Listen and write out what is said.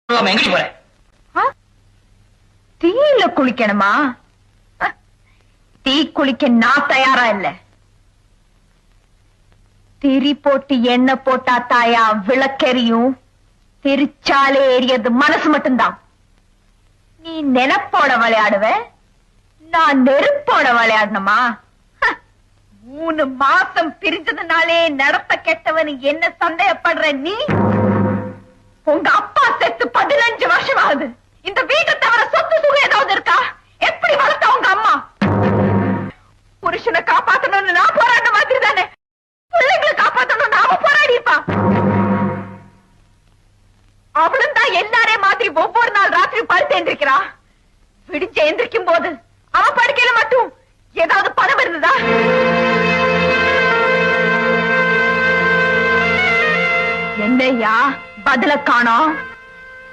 எங்க போற? தீயில குளிக்கணுமா? தீ குளிக்க நான் தயாரா இல்ல. திரி போட்டு எண்ணெய் போட்டா தாயா விளக்கெரியும். திரிச்சாலே எரியது மனசு மட்டும்தான். நீ நெனப்போட விளையாடுவ, நான் நெருப்போட விளையாடணுமா? 3 மாசம் பிரிஞ்சதுனாலே நடத்த கெட்டவன் என்ன சந்தேகப்படுற நீ? உங்க அப்பா செத்து 15 வருஷம் ஆகுது. இந்த வீட்டை தவிர சொத்து சுகம் ஏதாவது இருக்கா? எப்படி வளர்த்த உங்க அம்மா? புருஷனை காப்பாத்தணும்னு நான் போராடின மாதிரி தானே பிள்ளைங்களை காப்பாத்தணும் நாம போராடி இருப்பா. அவளும் தான் எல்லாரே மாதிரி ஒவ்வொரு நாள் ராத்திரி படுத்து எந்திரிக்கிறா. விடிஞ்சு எந்திரிக்கும் போது அவன் படுக்கையில மட்டும் ஏதாவது பணம் இருந்ததா? என்னையா பதில காணோம்?